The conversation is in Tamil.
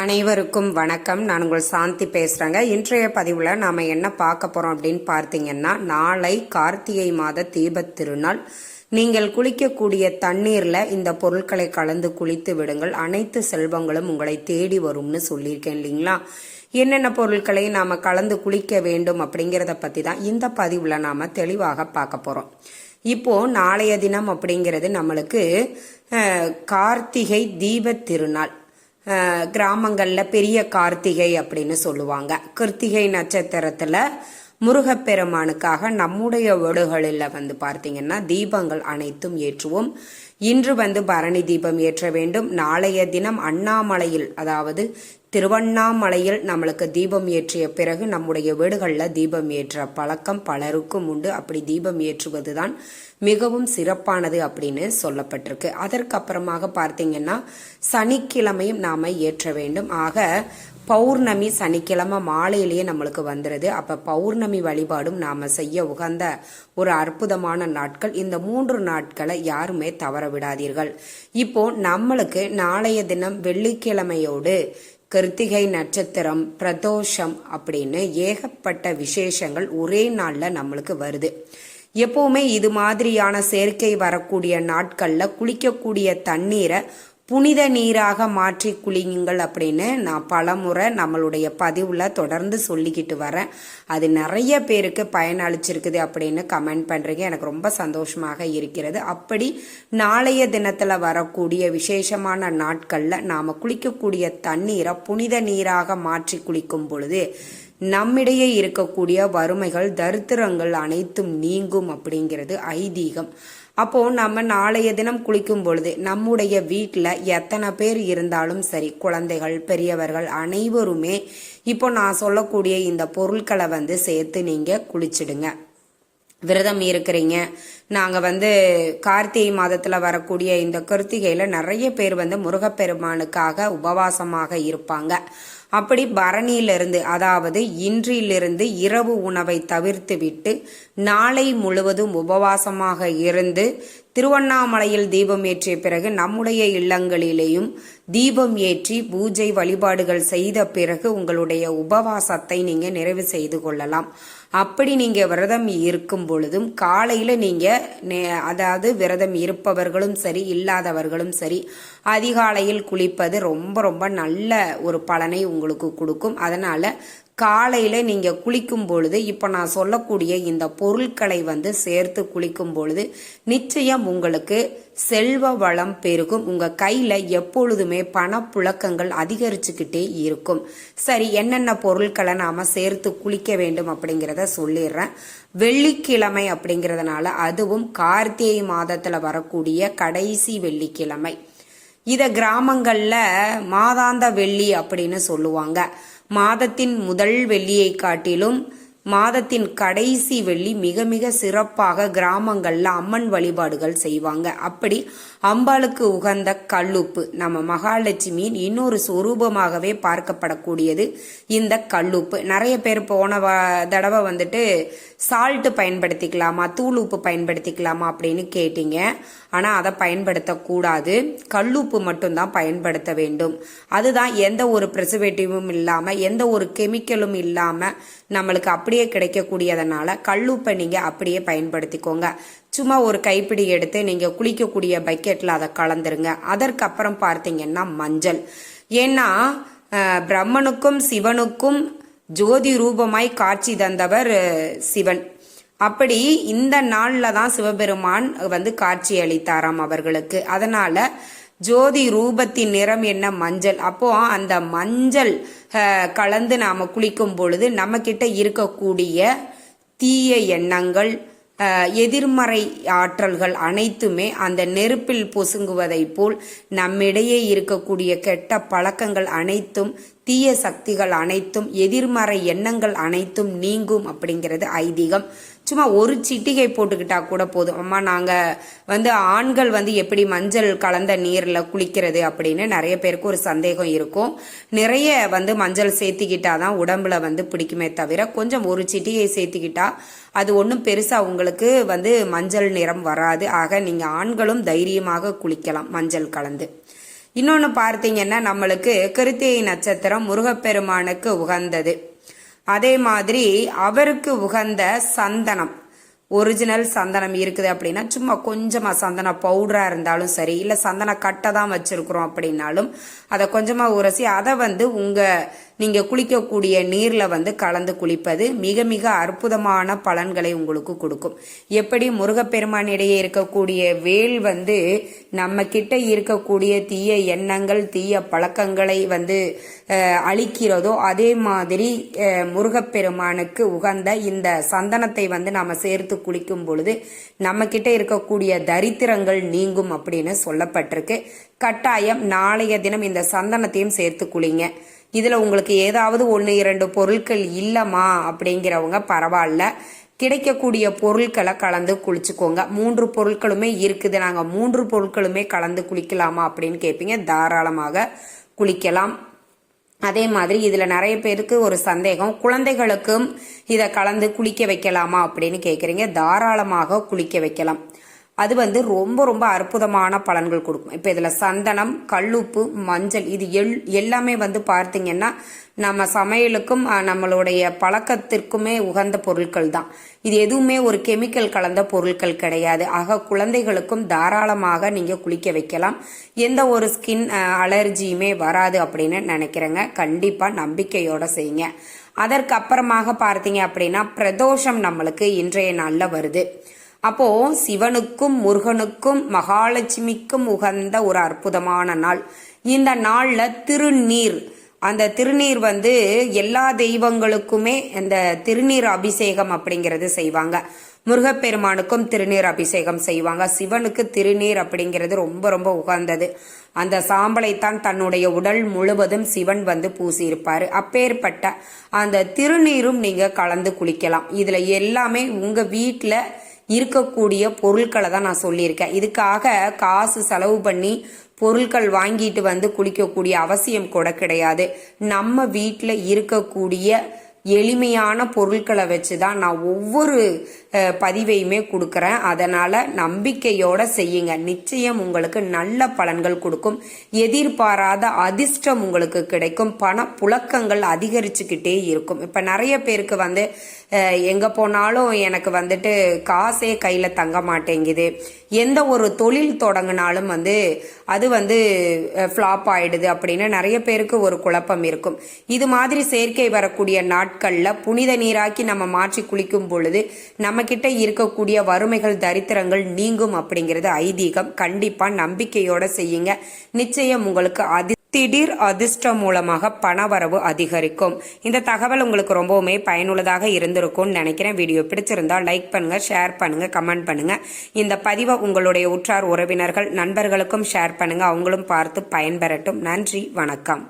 அனைவருக்கும் வணக்கம். நான் உங்கள் சாந்தி பேசுறேங்க. இன்றைய பதிவுல நாம என்ன பார்க்க போறோம் அப்படின்னு பார்த்தீங்கன்னா, நாளை கார்த்திகை மாத தீபத் திருநாள். நீங்கள் குளிக்கக்கூடிய தண்ணீர்ல இந்த பொருட்களை கலந்து குளித்து விடுங்கள். அனைத்து செல்வங்களும் உங்களை தேடி வரும்னு சொல்லியிருக்கேன் இல்லைங்களா? என்னென்ன பொருட்களை நாம கலந்து குளிக்க வேண்டும் அப்படிங்கிறத பத்தி தான் இந்த பதிவுல நாம தெளிவாக பார்க்க போறோம். இப்போ நாளைய தினம் அப்படிங்கிறது நம்மளுக்கு கார்த்திகை தீபத் திருநாள். கிராமங்கள்ல பெரிய கார்த்திகை அப்படின்னு சொல்லுவாங்க. கிருத்திகை நட்சத்திரத்துல முருகப்பெருமானுக்காக நம்முடைய வீடுகளில் பார்த்தீங்கன்னா தீபங்கள் அனைத்தும் ஏற்றுவோம். இன்று பரணி தீபம் ஏற்ற வேண்டும். நாளைய தினம் அண்ணாமலையில், அதாவது திருவண்ணாமலையில் நம்மளுக்கு தீபம் ஏற்றிய பிறகு நம்முடைய வீடுகளில் தீபம் ஏற்ற பழக்கம் பலருக்கும் உண்டு. அப்படி தீபம் ஏற்றுவதுதான் மிகவும் சிறப்பானது அப்படின்னு சொல்லப்பட்டிருக்கு. அதற்கப்புறமாக பார்த்தீங்கன்னா சனிக்கிழமையும் நாம ஏற்ற வேண்டும். ஆக பௌர்ணமி சனிக்கிழமை மாலையிலேயே நம்மளுக்கு வந்துடுது. அப்ப பௌர்ணமி வழிபாடும் நாம செய்ய உகந்த ஒரு அற்புதமான நாட்கள். இந்த 3 நாட்களை யாருமே தவற விடாதீர்கள். இப்போ நம்மளுக்கு நாளைய தினம் வெள்ளிக்கிழமையோடு கிருத்திகை நட்சத்திரம், பிரதோஷம் அப்படின்னு ஏகப்பட்ட விசேஷங்கள் ஒரே நாள்ல நம்மளுக்கு வருது. எப்பவுமே இது மாதிரியான சேர்க்கை வரக்கூடிய நாட்கள்ல குளிக்கக்கூடிய தண்ணீரை புனித நீராக மாற்றி குளியுங்கள் அப்படின்னு நான் பலமுறை நம்மளுடைய பதிவுல தொடர்ந்து சொல்லிக்கிட்டு வரேன். அது நிறைய பேருக்கு பயனளிச்சிருக்குது அப்படின்னு கமெண்ட் பண்றீங்க. எனக்கு ரொம்ப சந்தோஷமாக இருக்கிறது. அப்படி நாளைய தினத்துல வரக்கூடிய விசேஷமான நாட்கள்ல நாம குளிக்கக்கூடிய தண்ணீரை புனித நீராக மாற்றி குளிக்கும் பொழுது நம்மிடையே இருக்கக்கூடிய வறுமைகள், தரித்திரங்கள் அனைத்தும் நீங்கும் அப்படிங்கிறது ஐதீகம். அப்போ நம்ம நாளைய தினம் குளிக்கும் பொழுது நம்முடைய வீட்டில் எத்தனை பேர் இருந்தாலும் சரி, குழந்தைகள், பெரியவர்கள் அனைவருமே இப்போ நான் சொல்லக்கூடிய இந்த பொருட்களை சேர்த்து நீங்க குளிச்சிடுங்க. விரதம் இருக்கிறீங்க, நாங்க கார்த்திகை மாதத்துல வரக்கூடிய இந்த கிருத்திகையில நிறைய பேர் முருகப்பெருமானுக்காக உபவாசமாக இருப்பாங்க. அப்படி பரணியிலிருந்து, அதாவது இன்றிலிருந்து இரவு உணவை தவிர்த்து விட்டு நாளை முழுவதும் உபவாசமாக இருந்து திருவண்ணாமலையில் தீபம் ஏற்றிய பிறகு நம்முடைய இல்லங்களிலேயும் தீபம் ஏற்றி பூஜை வழிபாடுகள் செய்த பிறகு உங்களுடைய உபவாசத்தை நீங்க நிறைவு செய்து கொள்ளலாம். அப்படி நீங்க விரதம் இருக்கும் பொழுதும் காலையில நீங்க, அதாவது விரதம் இருப்பவர்களும் சரி இல்லாதவர்களும் சரி, அதிகாலையில் குளிப்பது ரொம்ப ரொம்ப நல்ல ஒரு பலனை உங்களுக்கு கொடுக்கும். அதனால காலையில நீங்க குளிக்கும் பொழுது இப்ப நான் சொல்லக்கூடிய இந்த பொருட்களை சேர்த்து குளிக்கும் பொழுது நிச்சயம் உங்களுக்கு செல்வ வளம் பெருகும். உங்க கையில எப்பொழுதுமே பணப்புழக்கங்கள் அதிகரிச்சுக்கிட்டே இருக்கும். சரி, என்னென்ன பொருட்களை நாம சேர்த்து குளிக்க வேண்டும் அப்படிங்கிறத சொல்லிடுறேன். வெள்ளிக்கிழமை அப்படிங்கிறதுனால, அதுவும் கார்த்திகை மாதத்துல வரக்கூடிய கடைசி வெள்ளிக்கிழமை. இத கிராமங்கள்ல மாதாந்த வெள்ளி அப்படின்னு சொல்லுவாங்க. மாதத்தின் முதல் வெள்ளியை காட்டிலும் மாதத்தின் கடைசி வெள்ளி மிக மிக சிறப்பாக கிராமங்கள்ல அம்மன் வழிபாடுகள் செய்வாங்க. அப்படி அம்பாளுக்கு உகந்த கல்லுப்பு, நம்ம மகாலட்சுமியின் இன்னொரு சொரூபமாகவே பார்க்கப்படக்கூடியது இந்த கல்லுப்பு. நிறைய பேர் போன தடவை சால்ட் பயன்படுத்திக்கலாமா, தூள் உப்பு பயன்படுத்திக்கலாமா அப்படின்னு கேட்டீங்க. ஆனா அதை பயன்படுத்தக்கூடாது. கல்லுப்பு மட்டும்தான் பயன்படுத்த வேண்டும். அதுதான் எந்த ஒரு ப்ரிசர்வேட்டிவும் இல்லாம, எந்த ஒரு கெமிக்கலும் இல்லாம நம்மளுக்கு அப்படியே கிடைக்கக்கூடியதனால கல்லுப்பை நீங்க அப்படியே பயன்படுத்திக்கோங்க. சும்மா ஒரு கைப்பிடி எடுத்து நீங்க குளிக்கக்கூடிய பக்கெட்ல அதை கலந்துருங்க. அதற்கப்புறம் பார்த்தீங்கன்னா மஞ்சள். ஏன்னா பிரம்மனுக்கும் சிவனுக்கும் ஜோதி ரூபமாய் காட்சி தந்தவர் சிவன். அப்படி இந்த நாள்ல தான் சிவபெருமான் காட்சி அளித்தாராம் அவர்களுக்கு. அதனால ஜோதி ரூபத்தின் நிறம் என்ன? மஞ்சள். அப்போ அந்த மஞ்சள் கலந்து நாம குளிக்கும் பொழுது நம்ம கிட்ட இருக்கக்கூடிய தீய எண்ணங்கள், எதிர்மறை ஆற்றல்கள் அனைத்துமே அந்த நெருப்பில் பொசுங்குவதை போல் நம்மிடையே இருக்கக்கூடிய கெட்ட பழக்கங்கள் அனைத்தும், தீய சக்திகள் அனைத்தும், எதிர்மறை எண்ணங்கள் அனைத்தும் நீங்கும் அப்படிங்கிறது ஐதீகம். சும்மா ஒரு சிட்டிகை போட்டுக்கிட்டா கூட போதும். அம்மா நாங்க ஆண்கள் எப்படி மஞ்சள் கலந்த நீர்ல குளிக்கிறது அப்படின்னு நிறைய பேருக்கு ஒரு சந்தேகம் இருக்கும். நிறைய மஞ்சள் சேர்த்திக்கிட்டாதான் உடம்புல பிடிக்குமே தவிர, கொஞ்சம் ஒரு சிட்டிகை சேர்த்திக்கிட்டா அது ஒன்றும் பெருசா உங்களுக்கு மஞ்சள் நிறம் வராது. ஆக நீங்க ஆண்களும் தைரியமாக குளிக்கலாம் மஞ்சள் கலந்து. இன்னொன்று பார்த்தீங்கன்னா நம்மளுக்கு கிருத்திகை நட்சத்திரம் முருகப்பெருமானுக்கு உகந்தது. அதே மாதிரி அவருக்கு உகந்த சந்தனம், ஒரிஜினல் சந்தனம் இருக்குது அப்படின்னா சும்மா கொஞ்சமாக சந்தன பவுடராக இருந்தாலும் சரி, இல்லை சந்தன கட்டை தான் வச்சுருக்குறோம் அப்படின்னாலும் அதை கொஞ்சமாக உரசி அதை நீங்கள் குளிக்கக்கூடிய நீரில் கலந்து குளிப்பது மிக மிக அற்புதமான பலன்களை உங்களுக்கு கொடுக்கும். எப்படி முருகப்பெருமான் இடையே இருக்கக்கூடிய வேல் நம்ம கிட்ட இருக்கக்கூடிய தீய எண்ணங்கள் தீய பழக்கங்களை அழிக்கிறதோ, அதே மாதிரி முருகப்பெருமானுக்கு உகந்த இந்த சந்தனத்தை நாம சேர்த்து குளிக்கும் பொழுது நம்ம கிட்ட இருக்கக்கூடிய தரித்திரங்கள் நீங்கும் அப்படின்னு சொல்லப்பட்டிருக்கு. கட்டாயம் நாளைய தினம் இந்த சந்தனத்தையும் சேர்த்து குளிங்க. இதுல உங்களுக்கு ஏதாவது 1-2 பொருட்கள் இல்லமா அப்படிங்கிறவங்க பரவாயில்ல, கிடைக்கக்கூடிய பொருட்களை கலந்து குளிச்சுக்கோங்க. 3 பொருட்களுமே இருக்குது, நாங்க 3 பொருட்களுமே கலந்து குளிக்கலாமா அப்படின்னு கேட்பீங்க. தாராளமாக குளிக்கலாம். அதே மாதிரி இதுல நிறைய பேருக்கு ஒரு சந்தேகம், குழந்தைகளுக்கும் இதை கலந்து குளிக்க வைக்கலாமா அப்படின்னு கேட்குறீங்க. தாராளமாக குளிக்க வைக்கலாம். அது ரொம்ப ரொம்ப அற்புதமான பலன்கள் கொடுக்கும். இப்போ இதில் சந்தனம், கல்லுப்பு, மஞ்சள் இது எல்லாமே பார்த்தீங்கன்னா நம்ம சமையலுக்கும் நம்மளுடைய பழக்கத்திற்குமே உகந்த பொருட்கள் தான். இது எதுவுமே ஒரு கெமிக்கல் கலந்த பொருட்கள் கிடையாது. ஆக குழந்தைகளுக்கும் தாராளமாக நீங்கள் குளிக்க வைக்கலாம். எந்த ஒரு ஸ்கின் அலர்ஜியுமே வராது அப்படின்னு நினைக்கிறேங்க. கண்டிப்பாக நம்பிக்கையோட செய்யுங்க. அதற்கு அப்புறமாக பார்த்தீங்க அப்படின்னா பிரதோஷம் நம்மளுக்கு இன்றைய நாளில் வருது. அப்போ சிவனுக்கும் முருகனுக்கும் மகாலட்சுமிக்கும் உகந்த ஒரு அற்புதமான நாள். இந்த நாள்ல திருநீர், அந்த திருநீர் எல்லா தெய்வங்களுக்குமே இந்த திருநீர் அபிஷேகம் அப்படிங்கிறது செய்வாங்க. முருகப்பெருமானுக்கும் திருநீர் அபிஷேகம் செய்வாங்க. சிவனுக்கு திருநீர் அப்படிங்கிறது ரொம்ப ரொம்ப உகந்தது. அந்த சாம்பலைத்தான் தன்னுடைய உடல் முழுவதும் சிவன் பூசியிருப்பாரு. அப்பேற்பட்ட அந்த திருநீரும் நீங்க கலந்து குளிக்கலாம். இதுல எல்லாமே உங்க வீட்டுல இருக்கக்கூடிய பொருட்களை தான் நான் சொல்லியிருக்கேன். இதுக்காக காசு செலவு பண்ணி பொருட்கள் வாங்கிட்டு குளிக்கக்கூடிய அவசியம் கூட கிடையாது. நம்ம வீட்டில் இருக்கக்கூடிய எளிமையான பொருட்களை வச்சு தான் நான் ஒவ்வொரு பதிவையுமே கொடுக்குறேன். அதனால நம்பிக்கையோட செய்யுங்க. நிச்சயம் உங்களுக்கு நல்ல பலன்கள் கொடுக்கும். எதிர்பாராத அதிர்ஷ்டம் உங்களுக்கு கிடைக்கும். பண புழக்கங்கள் அதிகரிச்சுக்கிட்டே இருக்கும். இப்போ நிறைய பேருக்கு எங்க போனாலும் எனக்கு காசே கையில தங்க மாட்டேங்குது, எந்த ஒரு தொழில் தொடங்கினாலும் அது ஃப்ளாப் ஆயிடுது அப்படின்னு நிறைய பேருக்கு ஒரு குழப்பம் இருக்கும். இது மாதிரி சேர்க்கை வரக்கூடிய நாட்கள்ல புனித நீராக்கி நம்ம மாற்றி குளிக்கும் பொழுது நம்ம கிட்ட இருக்கக்கூடிய வறுமைகள் தரித்திரங்கள் நீங்கும் அப்படிங்கிறது ஐதீகம். கண்டிப்பா நம்பிக்கையோட செய்யுங்க. நிச்சயம் உங்களுக்கு திடீர் அதிர்ஷ்டம் மூலமாக பணவரவு அதிகரிக்கும். இந்த தகவல் உங்களுக்கு ரொம்பவுமே பயனுள்ளதாக இருந்திருக்கும்னு நினைக்கிறேன். வீடியோ பிடிச்சிருந்தா லைக் பண்ணுங்க, ஷேர் பண்ணுங்க, கமெண்ட் பண்ணுங்க. இந்த பதிவை உங்களுடைய உற்றார் உறவினர்கள் நண்பர்களுக்கும் ஷேர் பண்ணுங்க. அவங்களும் பார்த்து பயன்பெறட்டும். நன்றி, வணக்கம்.